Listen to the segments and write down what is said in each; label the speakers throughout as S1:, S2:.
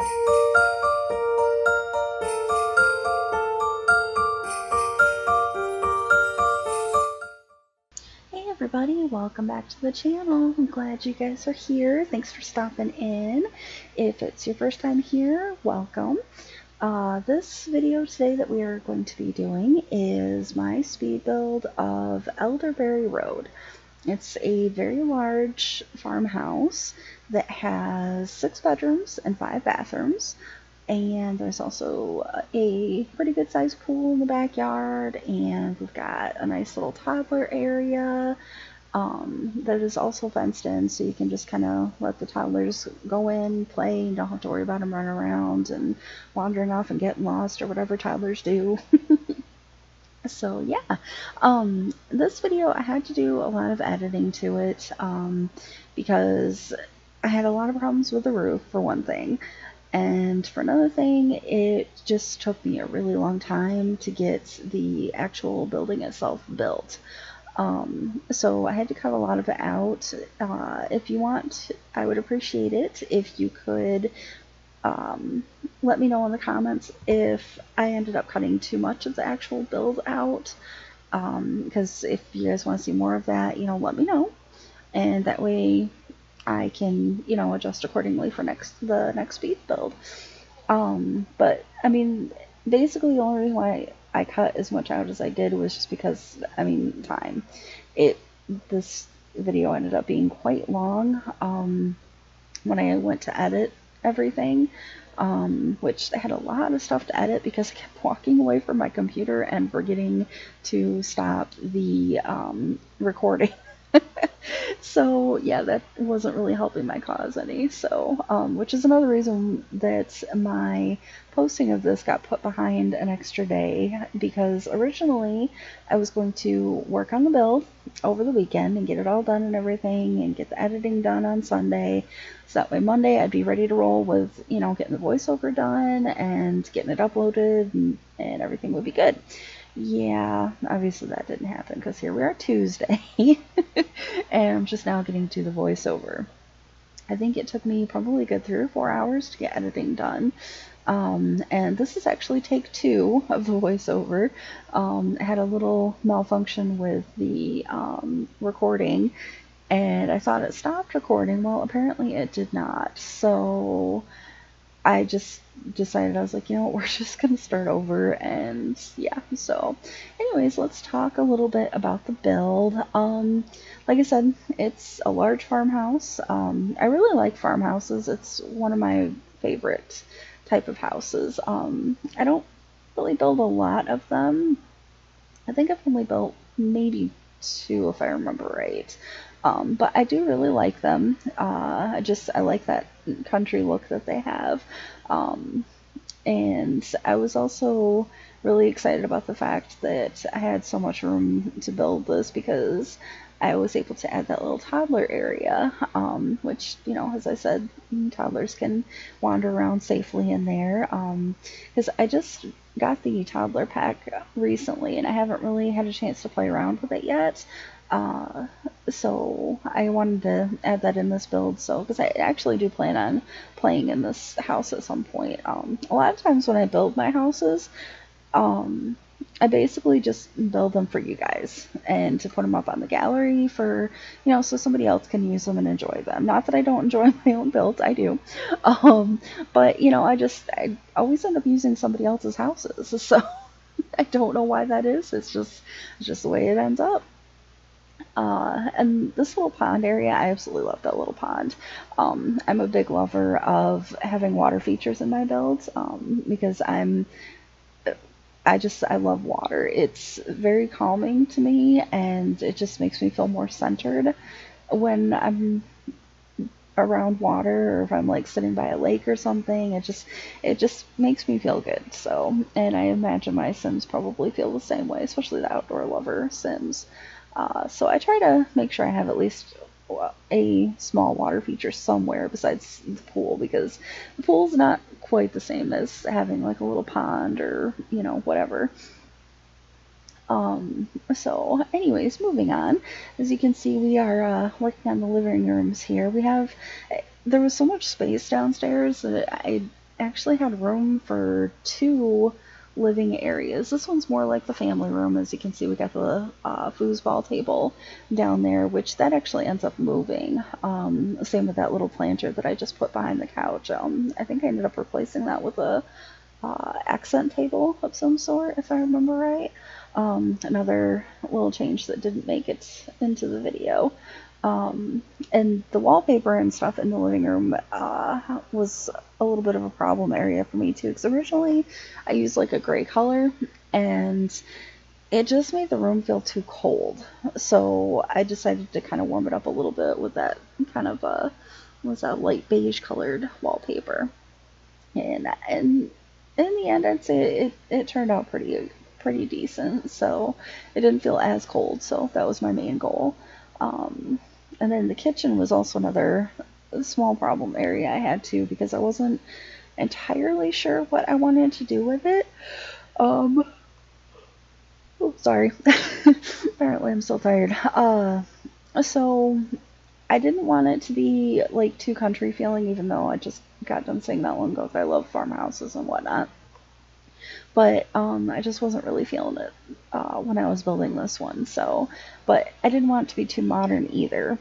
S1: Hey everybody, welcome back to the channel. I'm glad you guys are here. Thanks for stopping in. If it's your first time here, welcome. This video today that we are going to be doing is my speed build of Elderberry Road. It's a very large farmhouse that has 6 bedrooms and 5 bathrooms. And there's also a pretty good sized pool in the backyard, and we've got a nice little toddler area that is also fenced in, so you can just kind of let the toddlers go in, play, and don't have to worry about them running around and wandering off and getting lost or whatever toddlers do. So yeah, this video I had to do a lot of editing to it because I had a lot of problems with the roof, for one thing. And for another thing, it just took me a really long time to get the actual building itself built. So I had to cut a lot of it out. If you want, I would appreciate it if you could let me know in the comments if I ended up cutting too much of the actual build out. Because if you guys want to see more of that, let me know. And that way I can, adjust accordingly for the next speed build. But I mean, basically the only reason why I cut as much out as I did was just because, time. This video ended up being quite long when I went to edit everything, which I had a lot of stuff to edit because I kept walking away from my computer and forgetting to stop the recording. So yeah, that wasn't really helping my cause any. So, which is another reason that my posting of this got put behind an extra day, because originally I was going to work on the build over the weekend and get it all done and everything and get the editing done on Sunday. So that way Monday I'd be ready to roll with, getting the voiceover done and getting it uploaded and everything would be good. Yeah, obviously that didn't happen because here we are Tuesday and I'm just now getting to the voiceover. I think it took me probably a good 3 or 4 hours to get editing done. And this is actually take 2 of the voiceover. I had a little malfunction with the recording, and I thought it stopped recording. Well, apparently it did not. So I just decided, I was like, we're just going to start over, and yeah. So anyways, let's talk a little bit about the build. Like I said, it's a large farmhouse. I really like farmhouses. It's one of my favorite type of houses. I don't really build a lot of them. I think I've only built maybe 2 if I remember right. But I do really like them. I like that country look that they have. And I was also really excited about the fact that I had so much room to build this because I was able to add that little toddler area, which, as I said, toddlers can wander around safely in there. Because I just got the toddler pack recently and I haven't really had a chance to play around with it yet. So I wanted to add that in this build, because I actually do plan on playing in this house at some point. A lot of times when I build my houses, I basically just build them for you guys and to put them up on the gallery for, so somebody else can use them and enjoy them. Not that I don't enjoy my own builds, I do. But, I always end up using somebody else's houses, so I don't know why that is. It's just the way it ends up. And this little pond area, I absolutely love that little pond. I'm a big lover of having water features in my builds, because I love water. It's very calming to me, and it just makes me feel more centered when I'm around water, or if I'm like sitting by a lake or something. It just makes me feel good. So, and I imagine my Sims probably feel the same way, especially the outdoor lover Sims. So I try to make sure I have at least a small water feature somewhere besides the pool, because the pool's not quite the same as having like a little pond or, whatever. So anyways, moving on. As you can see, we are working on the living rooms here. There was so much space downstairs that actually had room for 2 living areas. This one's more like the family room. As you can see, we got the foosball table down there, which that actually ends up moving. Same with that little planter that I just put behind the couch. I think I ended up replacing that with a accent table of some sort, if I remember right. Another little change that didn't make it into the video. And the wallpaper and stuff in the living room was a little bit of a problem area for me too, because originally I used like a gray color, and it just made the room feel too cold. So I decided to kind of warm it up a little bit with that kind of was that light beige colored wallpaper. And in the end, I'd say it turned out pretty decent. So it didn't feel as cold. So that was my main goal. And then the kitchen was also another small problem area I had too, because I wasn't entirely sure what I wanted to do with it. Oh, sorry. Apparently I'm still tired. So I didn't want it to be like too country feeling, even though I just got done saying that long ago that I love farmhouses and whatnot. But I just wasn't really feeling it when I was building this one. So, but I didn't want it to be too modern either.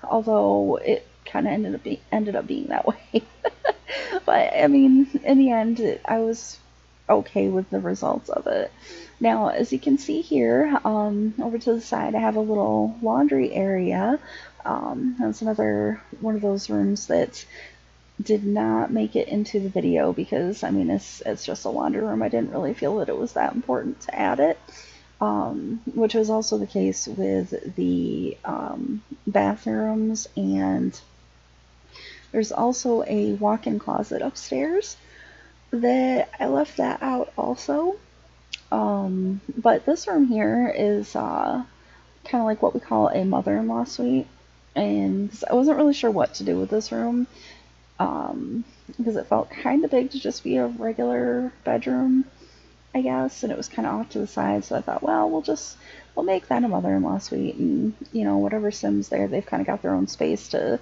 S1: Although it kind of ended up being that way. But I mean, in the end, I was okay with the results of it. Now, as you can see here, over to the side, I have a little laundry area. That's another one of those rooms that did not make it into the video because, I mean, it's just a laundry room. I didn't really feel that it was that important to add it. Which was also the case with the bathrooms, and there's also a walk-in closet upstairs that I left that out also. But this room here is kind of like what we call a mother-in-law suite, and I wasn't really sure what to do with this room because it felt kind of big to just be a regular bedroom, I guess, and it was kind of off to the side, so I thought, well, we'll make that a mother-in-law suite, and, you know, whatever Sims there, they've kind of got their own space to,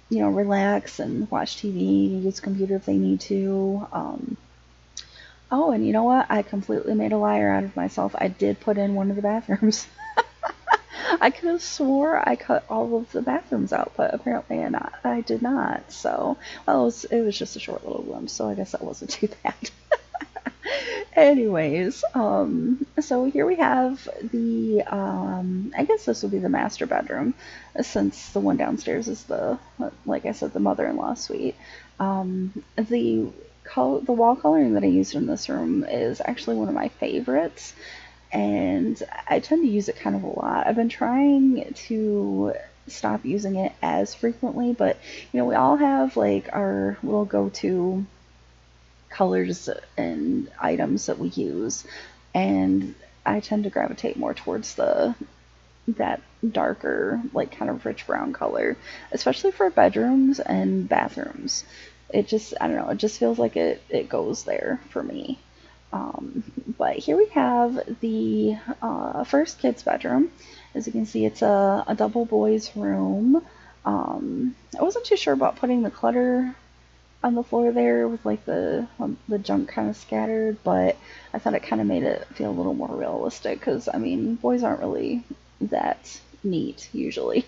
S1: you know, relax and watch TV, use the computer if they need to. Oh, and you know what? I completely made a liar out of myself. I did put in one of the bathrooms. I could have swore I cut all of the bathrooms out, but apparently I did not. So, well, it was just a short little glimpse, so I guess that wasn't too bad. Anyways, so here we have the, I guess this would be the master bedroom, since the one downstairs is the, like I said, the mother-in-law suite. The wall coloring that I used in this room is actually one of my favorites, and I tend to use it kind of a lot. I've been trying to stop using it as frequently, but, you know, we all have, like, our little go-to colors and items that we use, and I tend to gravitate more towards that darker, like, kind of rich brown color, especially for bedrooms and bathrooms. It just, I don't know, it just feels like it goes there for me. But here we have the first kid's bedroom. As you can see, it's a double boys room. I wasn't too sure about putting the clutter on the floor there with like the junk kind of scattered, but I thought it kind of made it feel a little more realistic, because I mean, boys aren't really that neat usually.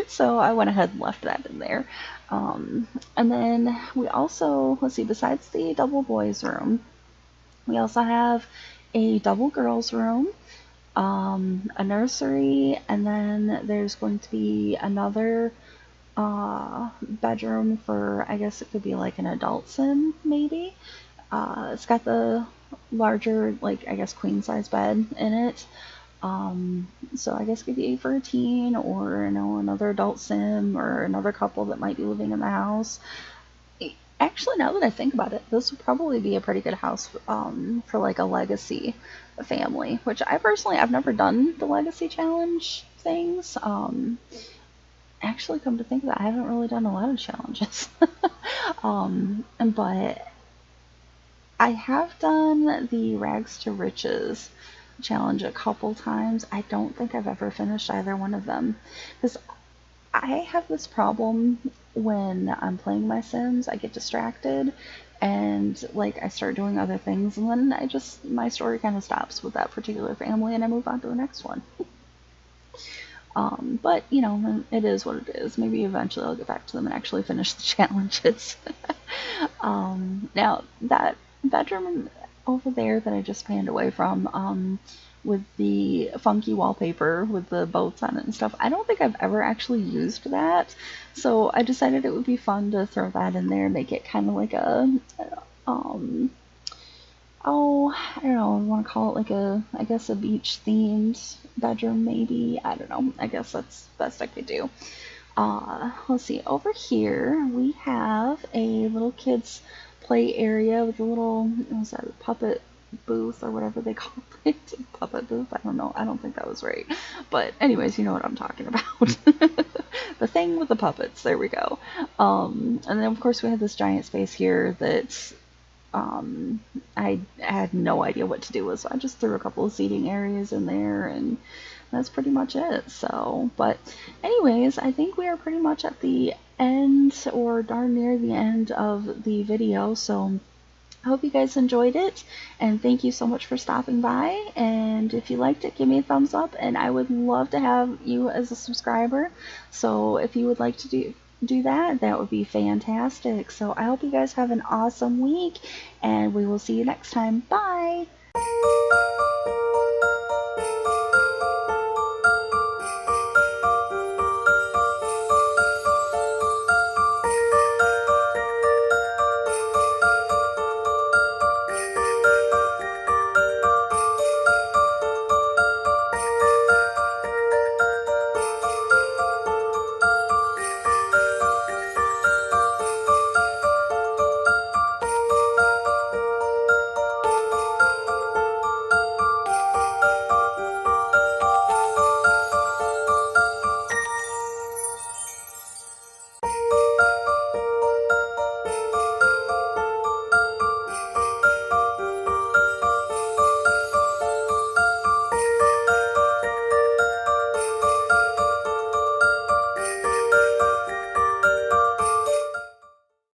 S1: So I went ahead and left that in there. And then we also, let's see, besides the double boys room, we also have a double girls room, a nursery, and then there's going to be another bedroom for, I guess it could be like an adult sim, maybe. It's got the larger, like, I guess, queen size bed in it. So I guess it could be for a teen, or, you know, another adult sim, or another couple that might be living in the house. Actually, now that I think about it, this would probably be a pretty good house for like a legacy family, which I've never done the legacy challenge things. Actually, come to think of that, I haven't really done a lot of challenges. But I have done the Rags to Riches challenge a couple times. I don't think I've ever finished either one of them, because I have this problem when I'm playing my Sims. I get distracted and like I start doing other things, and then my story kind of stops with that particular family and I move on to the next one. But you know, it is what it is. Maybe eventually I'll get back to them and actually finish the challenges. Now that bedroom over there that I just panned away from, with the funky wallpaper with the boats on it and stuff, I don't think I've ever actually used that. So I decided it would be fun to throw that in there, make it kind of like a, oh, I don't know, I want to call it like I guess a beach themed bedroom maybe. I don't know. I guess that's the best I could do. Let's see, over here we have a little kids play area with a little, what was that, puppet booth or whatever they call it. Puppet booth? I don't know. I don't think that was right. But anyways, you know what I'm talking about. The thing with the puppets. There we go. And then of course we have this giant space here that's I had no idea what to do with, so I just threw a couple of seating areas in there, and that's pretty much it. So, but anyways, I think we are pretty much at the end, or darn near the end of the video, so I hope you guys enjoyed it, and thank you so much for stopping by. And if you liked it, give me a thumbs up, and I would love to have you as a subscriber. So if you would like to do that, that would be fantastic. So I hope you guys have an awesome week, and we will see you next time. Bye!